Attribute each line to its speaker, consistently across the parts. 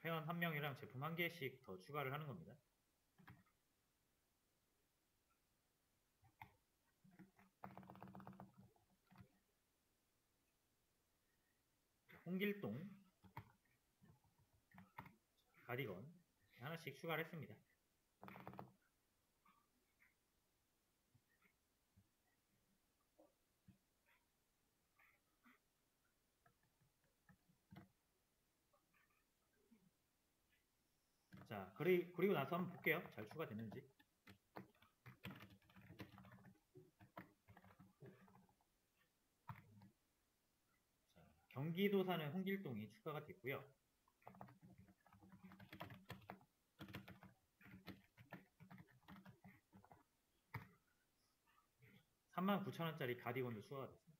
Speaker 1: 회원 1명이랑 제품 1개씩 더 추가를 하는 겁니다. 홍길동 가디건 하나씩 추가를 했습니다. 자, 그리고 나서 한번 볼게요. 잘 추가됐는지. 자, 경기도사는 홍길동이 추가가 됐고요. 39,000원짜리 가디건도 추가가 됐습니다.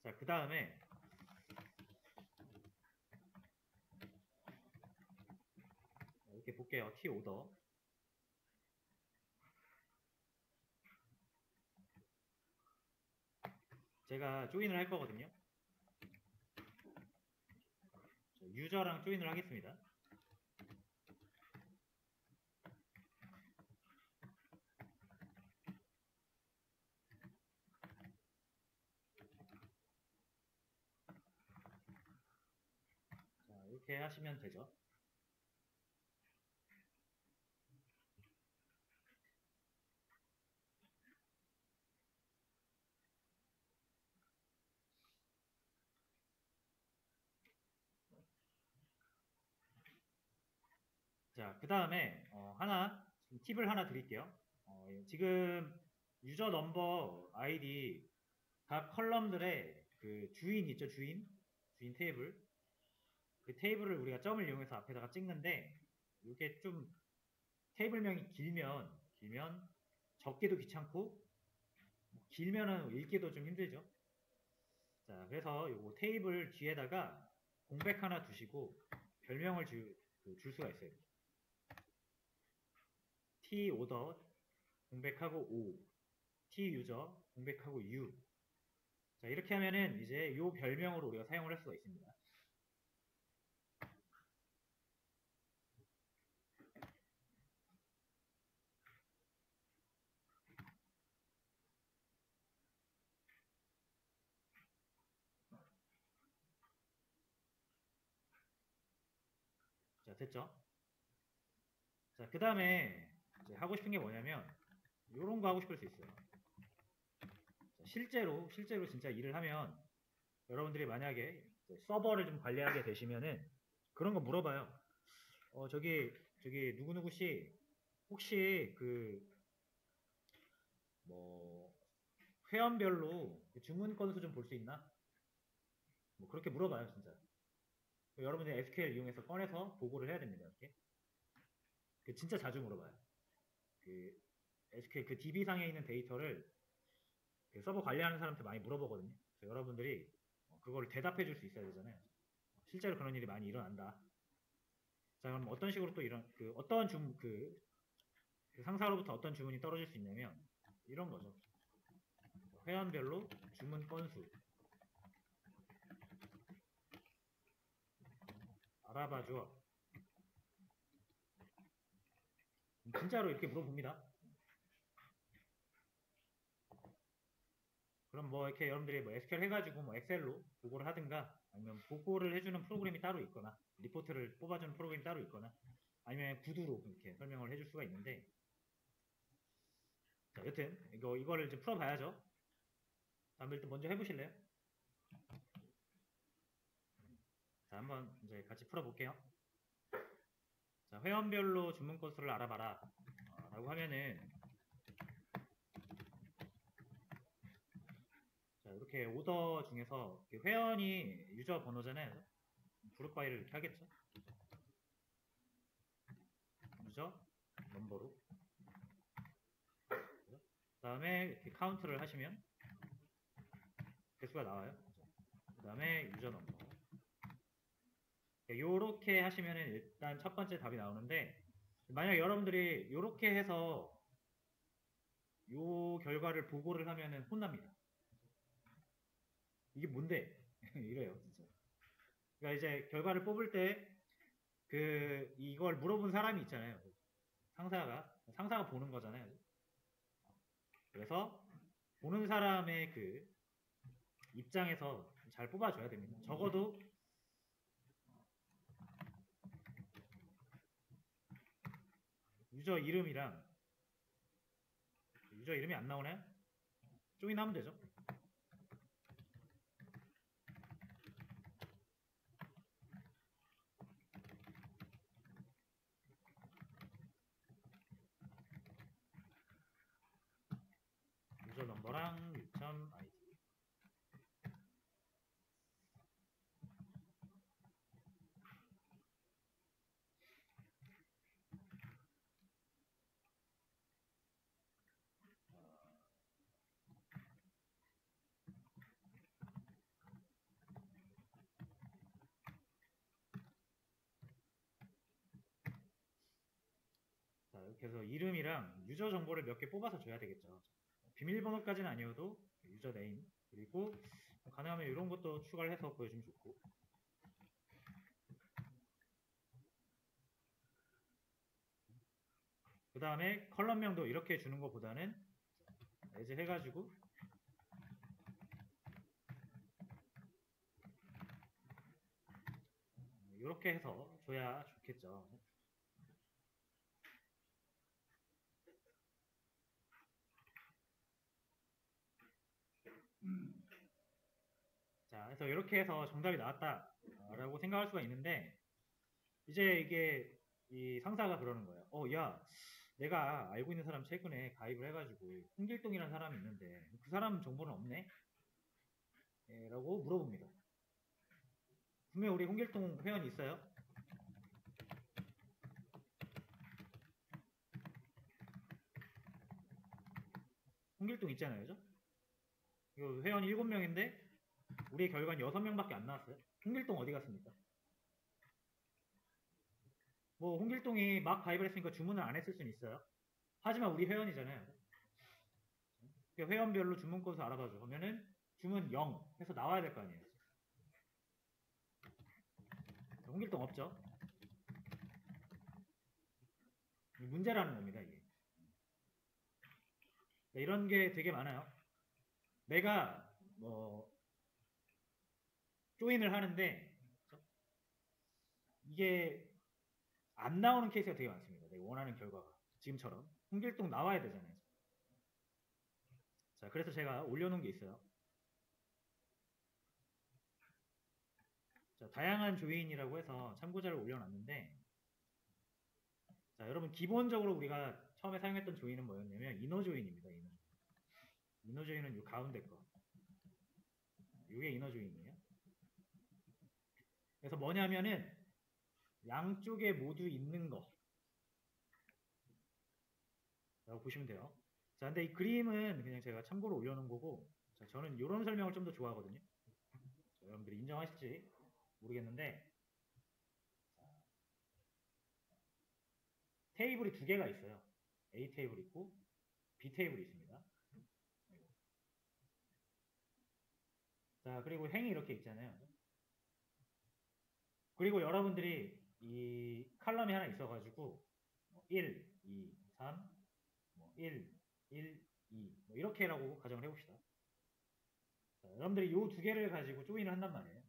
Speaker 1: 자, 그 다음에 이렇게 볼게요. T 오더. 제가 조인을 할 거거든요. 유저랑 조인을 하겠습니다. 자, 이렇게 하시면 되죠. 자, 그 다음에 팁을 하나 드릴게요. 지금 유저 넘버 아이디 각 컬럼들의 그 주인 있죠, 주인 테이블. 그 테이블을 우리가 점을 이용해서 앞에다가 찍는데 이게 좀 테이블명이 길면 적기도 귀찮고 길면은 읽기도 좀 힘들죠. 자, 그래서 요거 테이블 뒤에다가 공백 하나 두시고 별명을 줄 수가 있어요. T 오더 공백하고 O, T 유저 공백하고 U. 자, 이렇게 하면은 이제 요 별명으로 우리가 사용을 할 수가 있습니다. 자, 됐죠? 자, 그 다음에 하고 싶은 게 뭐냐면 요런 거 하고 싶을 수 있어요. 자, 실제로 진짜 일을 하면 여러분들이 만약에 서버를 좀 관리하게 되시면은 그런 거 물어봐요. 저기 누구누구 씨 혹시 뭐 회원별로 주문 건수 좀 볼 수 있나? 뭐 그렇게 물어봐요, 진짜. 여러분들이 SQL 이용해서 꺼내서 보고를 해야 됩니다, 이렇게. 진짜 자주 물어봐요. SQL DB상에 있는 데이터를 서버 관리하는 사람한테 많이 물어보거든요. 그래서 여러분들이 그걸 대답해 줄 수 있어야 되잖아요. 실제로 그런 일이 많이 일어난다. 자, 그럼 어떤 식으로 또 어떤 상사로부터 어떤 주문이 떨어질 수 있냐면 이런 거죠. 회원별로 주문 건수 알아봐줘. 진짜로 이렇게 물어봅니다. 그럼 뭐 이렇게 여러분들이 뭐 SQL 해가지고 뭐 엑셀로 보고를 하든가 아니면 보고를 해주는 프로그램이 따로 있거나 리포트를 뽑아주는 프로그램이 따로 있거나 아니면 구두로 이렇게 설명을 해줄 수가 있는데, 자, 여튼 이거를 이제 풀어봐야죠. 다음 일단 먼저 해보실래요? 자, 한번 이제 같이 풀어볼게요. 자, 회원별로 주문 건수를 알아봐라 라고 하면은 자, 이렇게 오더 중에서 회원이 유저 번호잖아요. 그룹 바이를 이렇게 하겠죠. 유저 넘버로. 그 다음에 이렇게 카운트를 하시면 개수가 나와요. 그 다음에 유저 넘버. 요렇게 하시면은 일단 첫 번째 답이 나오는데, 만약 여러분들이 요렇게 해서 요 결과를 보고를 하면은 혼납니다. 이게 뭔데? 이래요, 진짜. 그러니까 이제 결과를 뽑을 때 이걸 물어본 사람이 있잖아요. 상사가 보는 거잖아요. 그래서 보는 사람의 그 입장에서 잘 뽑아줘야 됩니다. 적어도 유저 이름이 안 나오나요? 조인하면 되죠. 유저 넘버랑 유점 아이디. 자, 이렇게 해서 이름이랑 유저 정보를 몇 개 뽑아서 줘야 되겠죠. 비밀번호까지는 아니어도 유저 네임, 그리고 가능하면 이런 것도 추가를 해서 보여주면 좋고. 그 다음에 컬럼명도 이렇게 주는 것보다는 이제 해가지고 이렇게 해서 줘야 좋겠죠. 자, 그래서 이렇게 해서 정답이 나왔다라고 생각할 수가 있는데, 이제 이게 이 상사가 그러는 거예요. 야, 내가 알고 있는 사람 최근에 가입을 해가지고 홍길동이라는 사람이 있는데 그 사람 정보는 없네? 라고 물어봅니다. 분명 우리 홍길동 회원이 있어요? 홍길동 있잖아요, 그죠? 이거 회원 7명인데 우리의 결과는 6명밖에 안 나왔어요. 홍길동 어디 갔습니까? 뭐 홍길동이 막 가입을 했으니까 주문을 안 했을 수는 있어요. 하지만 우리 회원이잖아요. 회원별로 주문 건수 알아봐줘. 그러면은 주문 0 해서 나와야 될 거 아니에요. 홍길동 없죠? 문제라는 겁니다, 이게. 이런 게 되게 많아요. 내가 뭐 조인을 하는데 이게 안 나오는 케이스가 되게 많습니다. 내가 원하는 결과가 지금처럼 홍길동 나와야 되잖아요. 자, 그래서 제가 올려놓은 게 있어요. 자, 다양한 조인이라고 해서 참고자를 올려놨는데, 자, 여러분 기본적으로 우리가 처음에 사용했던 조인은 뭐였냐면 이너조인입니다. 이너조인은 이 가운데 거. 이게 이너조인이에요. 그래서 뭐냐면은 양쪽에 모두 있는 거 라고 보시면 돼요. 자, 근데 이 그림은 그냥 제가 참고로 올려놓은 거고, 자, 저는 이런 설명을 좀 더 좋아하거든요. 자, 여러분들이 인정하실지 모르겠는데, 테이블이 두 개가 있어요. A 테이블 있고 B 테이블이 있습니다. 자, 그리고 행이 이렇게 있잖아요. 그리고 여러분들이 이 칼럼이 하나 있어가지고 1, 2, 3, 1, 1, 2 이렇게라고 가정을 해봅시다. 자, 여러분들이 이 두 개를 가지고 조인을 한단 말이에요.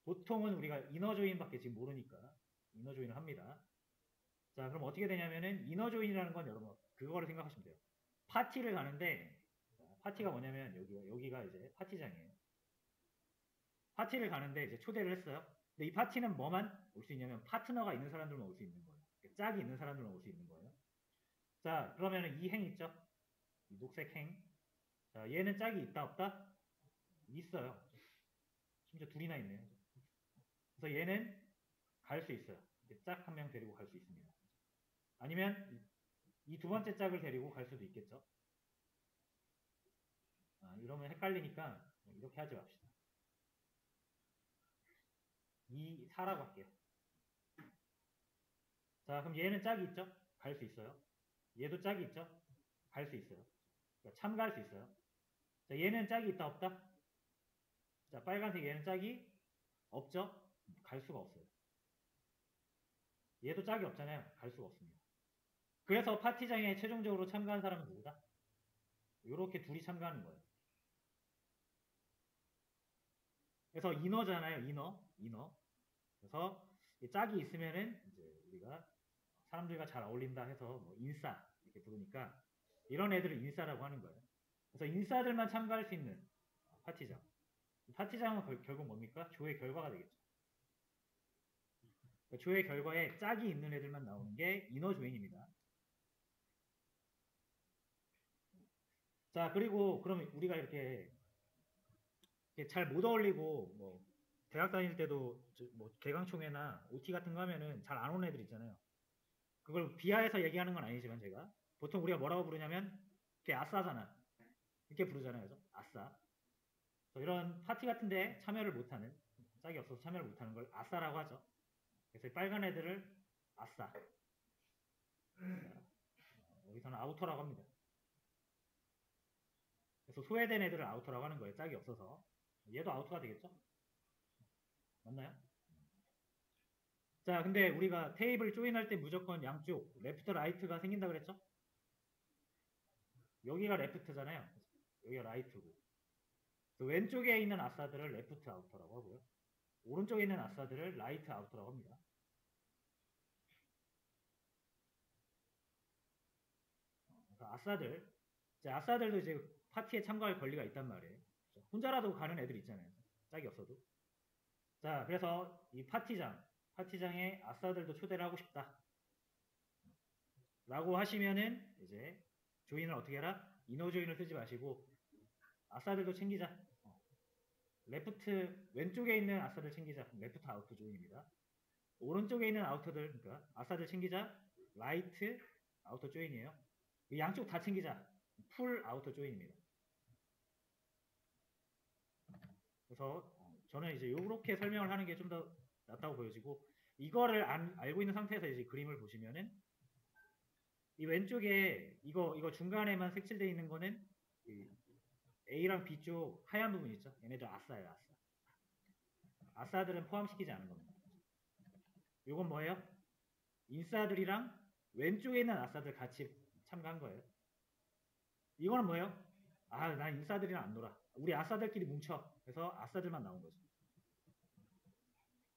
Speaker 1: 보통은 우리가 이너 조인밖에 지금 모르니까 이너 조인을 합니다. 자, 그럼 어떻게 되냐면은 이너 조인이라는 건 여러분 그거를 생각하시면 돼요. 파티를 가는데, 파티가 뭐냐면 여기가 이제 파티장이에요. 파티를 가는데 이제 초대를 했어요. 근데 이 파티는 뭐만 올 수 있냐면 파트너가 있는 사람들만 올 수 있는 거예요. 짝이 있는 사람들만 올 수 있는 거예요. 자, 그러면 이 행 있죠? 이 녹색 행. 자, 얘는 짝이 있다 없다? 있어요. 심지어 둘이나 있네요. 그래서 얘는 갈 수 있어요. 짝 한 명 데리고 갈 수 있습니다. 아니면 이 두 번째 짝을 데리고 갈 수도 있겠죠. 이러면 헷갈리니까 이렇게 하지 맙시다. 2, 4라고 할게요. 자, 그럼 얘는 짝이 있죠? 갈 수 있어요. 얘도 짝이 있죠? 갈 수 있어요. 그러니까 참가할 수 있어요. 자, 얘는 짝이 있다 없다? 자, 빨간색 얘는 짝이 없죠? 갈 수가 없어요. 얘도 짝이 없잖아요. 갈 수가 없습니다. 그래서 파티장에 최종적으로 참가한 사람은 누구다? 이렇게 둘이 참가하는 거예요. 그래서 인어잖아요. 인어. 그래서 짝이 있으면은 이제 우리가 사람들과 잘 어울린다 해서 뭐 인싸 이렇게 부르니까 이런 애들을 인싸라고 하는 거예요. 그래서 인싸들만 참가할 수 있는 파티장. 파티장은 결국 뭡니까? 조의 결과가 되겠죠. 조의 결과에 짝이 있는 애들만 나오는 게 이너 조인입니다. 자, 그리고 그럼 우리가 이렇게 잘 못 어울리고 뭐 대학 다닐 때도 뭐 개강총회나 OT 같은 거 하면은 잘 안 오는 애들 있잖아요. 그걸 비하해서 얘기하는 건 아니지만 제가 보통 우리가 뭐라고 부르냐면 이렇게 아싸잖아. 이렇게 부르잖아요. 그래서 아싸. 이런 파티 같은데 참여를 못하는 짝이 없어서 참여를 못하는 걸 아싸라고 하죠. 그래서 빨간 애들을 아싸. 여기서는 아우터라고 합니다. 그래서 소외된 애들을 아우터라고 하는 거예요. 짝이 없어서. 얘도 아우터가 되겠죠? 맞나요? 자, 근데 우리가 테이블 조인할 때 무조건 양쪽 레프트 라이트가 생긴다 그랬죠? 여기가 레프트잖아요. 여기가 라이트고. 왼쪽에 있는 아싸들을 레프트 아우터라고 하고요. 오른쪽에 있는 아싸들을 라이트 아우터라고 합니다. 아싸들. 아싸들도 이제 파티에 참가할 권리가 있단 말이에요. 혼자라도 가는 애들 있잖아요. 짝이 없어도. 자, 그래서 이 파티장에 아싸들도 초대를 하고 싶다. 라고 하시면은 이제 조인을 어떻게 해라? 이너 조인을 쓰지 마시고 아싸들도 챙기자. 레프트 왼쪽에 있는 아싸들 챙기자. 레프트 아우터 조인입니다. 오른쪽에 있는 아우터들 그러니까 아싸들 챙기자. 라이트 아우터 조인이에요. 양쪽 다 챙기자. 풀 아우터 조인입니다. 그래서 저는 이제 이렇게 설명을 하는 게 좀 더 낫다고 보여지고 이거를 알고 있는 상태에서 이제 그림을 보시면은 이 왼쪽에 이거 중간에만 색칠되어 있는 거는 A랑 B 쪽 하얀 부분 있죠? 얘네들 아싸예요, 아싸. 아싸들은 포함시키지 않은 겁니다. 이건 뭐예요? 인싸들이랑 왼쪽에 있는 아싸들 같이 참가한 거예요. 이거는 뭐예요? 아, 난 인싸들이랑 안 놀아. 우리 아싸들끼리 뭉쳐. 그래서 아싸들만 나온 거죠.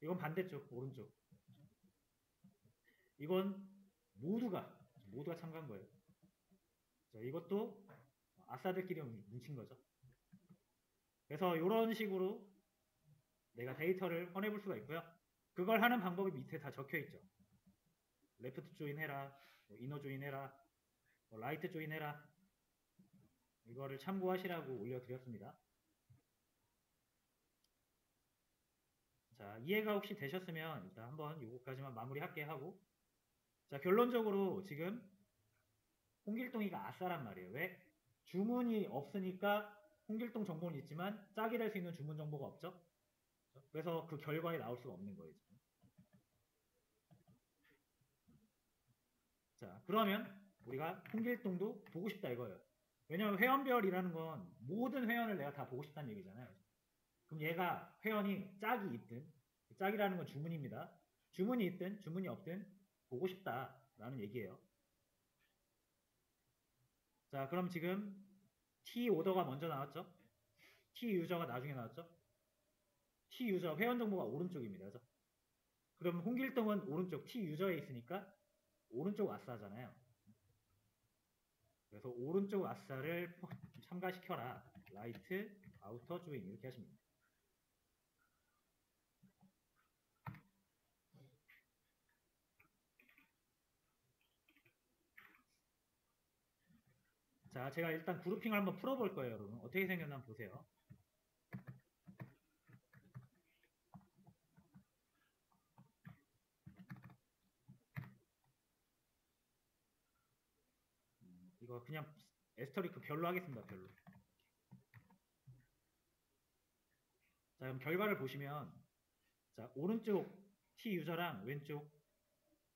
Speaker 1: 이건 반대쪽, 오른쪽. 이건 모두가 참가한 거예요. 자, 이것도 아싸들끼리 뭉친 거죠. 그래서 이런 식으로 내가 데이터를 꺼내볼 수가 있고요. 그걸 하는 방법이 밑에 다 적혀 있죠. 레프트 조인 해라, 이너 조인 해라, 라이트 조인 해라. 이거를 참고하시라고 올려드렸습니다. 자, 이해가 혹시 되셨으면 일단 한번 요거까지만 마무리할게 하고 자, 결론적으로 지금 홍길동이가 아싸란 말이에요. 왜? 주문이 없으니까 홍길동 정보는 있지만 짝이 될 수 있는 주문 정보가 없죠. 그래서 그 결과에 나올 수가 없는 거예요. 지금. 자, 그러면 우리가 홍길동도 보고 싶다 이거예요. 왜냐하면 회원별이라는 건 모든 회원을 내가 다 보고 싶다는 얘기잖아요. 그럼 얘가 회원이 짝이 있든 짝이라는 건 주문입니다. 주문이 있든 주문이 없든 보고 싶다라는 얘기예요. 자, 그럼 지금 T 오더가 먼저 나왔죠? T 유저가 나중에 나왔죠? T 유저 회원 정보가 오른쪽입니다. 그죠? 그럼 홍길동은 오른쪽 T 유저에 있으니까 오른쪽 아싸잖아요. 그래서 오른쪽 아싸를 참가시켜라. 라이트, 아우터, 조인 이렇게 하시면 됩니다. 자, 제가 일단 그룹핑을 한번 풀어볼 거예요, 여러분. 어떻게 생겼나 한번 보세요. 이거 그냥 에스터리크 별로 하겠습니다, 별로. 자, 그럼 결과를 보시면 자, 오른쪽 T 유저랑 왼쪽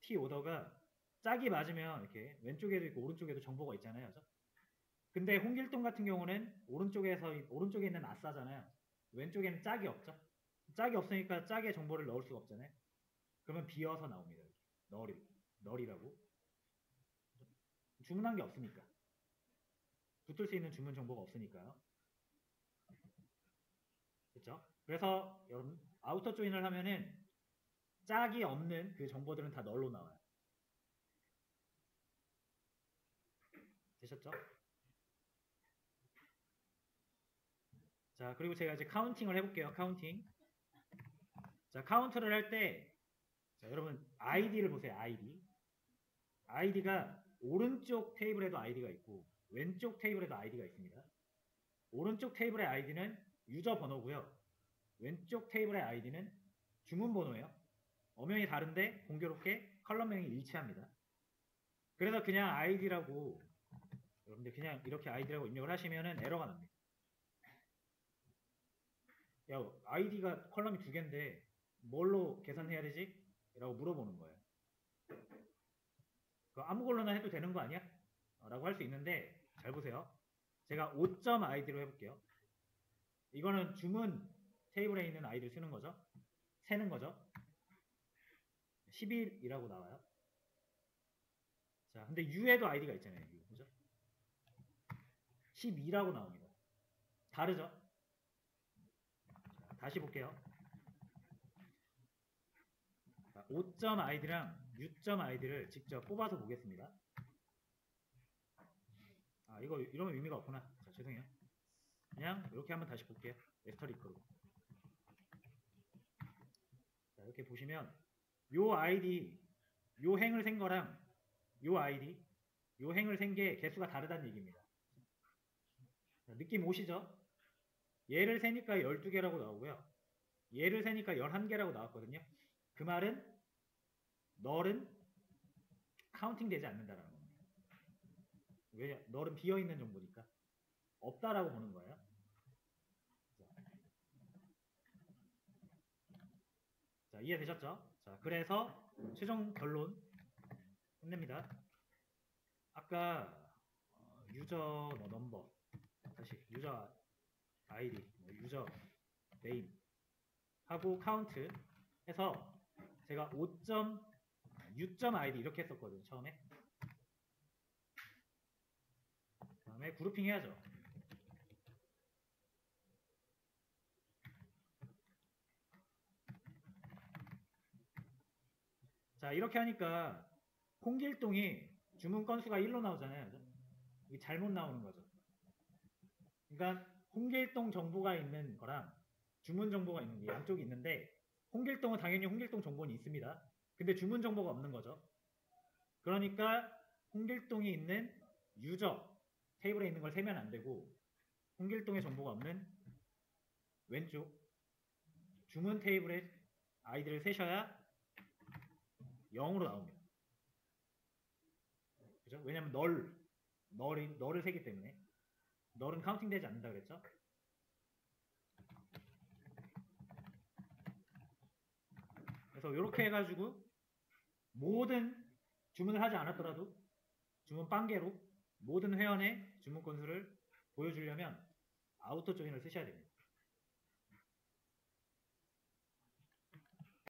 Speaker 1: T 오더가 짝이 맞으면 이렇게 왼쪽에도 있고 오른쪽에도 정보가 있잖아요. 그죠? 근데 홍길동 같은 경우는 오른쪽에 있는 아싸잖아요. 왼쪽에는 짝이 없죠. 짝이 없으니까 짝에 정보를 넣을 수가 없잖아요. 그러면 비어서 나옵니다. 널이라고. 주문한 게 없으니까. 붙을 수 있는 주문 정보가 없으니까요. 그렇죠? 그래서 여러분 아우터 조인을 하면은 짝이 없는 그 정보들은 다 널로 나와요. 되셨죠? 자, 그리고 제가 이제 카운팅을 해볼게요. 카운팅. 자, 카운트를 할 때, 자, 여러분, 아이디를 보세요. 아이디가 오른쪽 테이블에도 아이디가 있고, 왼쪽 테이블에도 아이디가 있습니다. 오른쪽 테이블의 아이디는 유저 번호고요. 왼쪽 테이블의 아이디는 주문 번호예요. 엄연히 다른데 공교롭게 컬럼명이 일치합니다. 그래서 그냥 아이디라고, 여러분들 그냥 이렇게 아이디라고 입력을 하시면은 에러가 납니다. 야, 아이디가 컬럼이 두 개인데 뭘로 계산해야 되지? 라고 물어보는 거예요. 아무 걸로나 해도 되는 거 아니야? 라고 할 수 있는데 잘 보세요. 제가 5점 아이디로 해볼게요. 이거는 주문 테이블에 있는 아이디를 쓰는 거죠. 세는 거죠. 11이라고 나와요. 자, 근데 U에도 아이디가 있잖아요. U, 그죠? 12라고 나옵니다. 다르죠? 자, 다시 볼게요. 5점 아이디랑 6점 아이디를 직접 뽑아서 보겠습니다. 아, 이거 이러면 의미가 없구나. 자, 죄송해요. 그냥 이렇게 한번 다시 볼게요. 에스터리크로. 자, 이렇게 보시면 요 아이디, 요 행을 센 거랑 요 아이디, 요 행을 센 게 개수가 다르다는 얘기입니다. 자, 느낌 오시죠? 얘를 세니까 12개라고 나오고요. 얘를 세니까 11개라고 나왔거든요. 그 말은 널은 카운팅 되지 않는다라는 겁니다. 왜냐? 널은 비어있는 정보니까 없다라고 보는 거예요. 자, 이해되셨죠? 자, 그래서 최종 결론 끝냅니다. 아까 유저 넘버, 다시 유저 아이디, 유저 네임 하고 카운트 해서 제가 5점, 6점 아이디 이렇게 했었거든요. 처음에. 그 다음에 그룹핑 해야죠. 자, 이렇게 하니까 홍길동이 주문 건수가 1로 나오잖아요. 이게 잘못 나오는 거죠. 그러니까 홍길동 정보가 있는 거랑 주문 정보가 있는 게 양쪽이 있는데 홍길동은 당연히 홍길동 정보는 있습니다. 근데 주문 정보가 없는 거죠. 그러니까 홍길동이 있는 유저 테이블에 있는 걸 세면 안 되고 홍길동의 정보가 없는 왼쪽 주문 테이블에 아이디를 세셔야 0으로 나옵니다. 그죠? 왜냐면 널을 세기 때문에 널은 카운팅 되지 않는다 그랬죠? 그래서 이렇게 해가지고 모든 주문을 하지 않았더라도 주문 빵개로 모든 회원의 주문 건수를 보여주려면 아우터 조인을 쓰셔야 됩니다.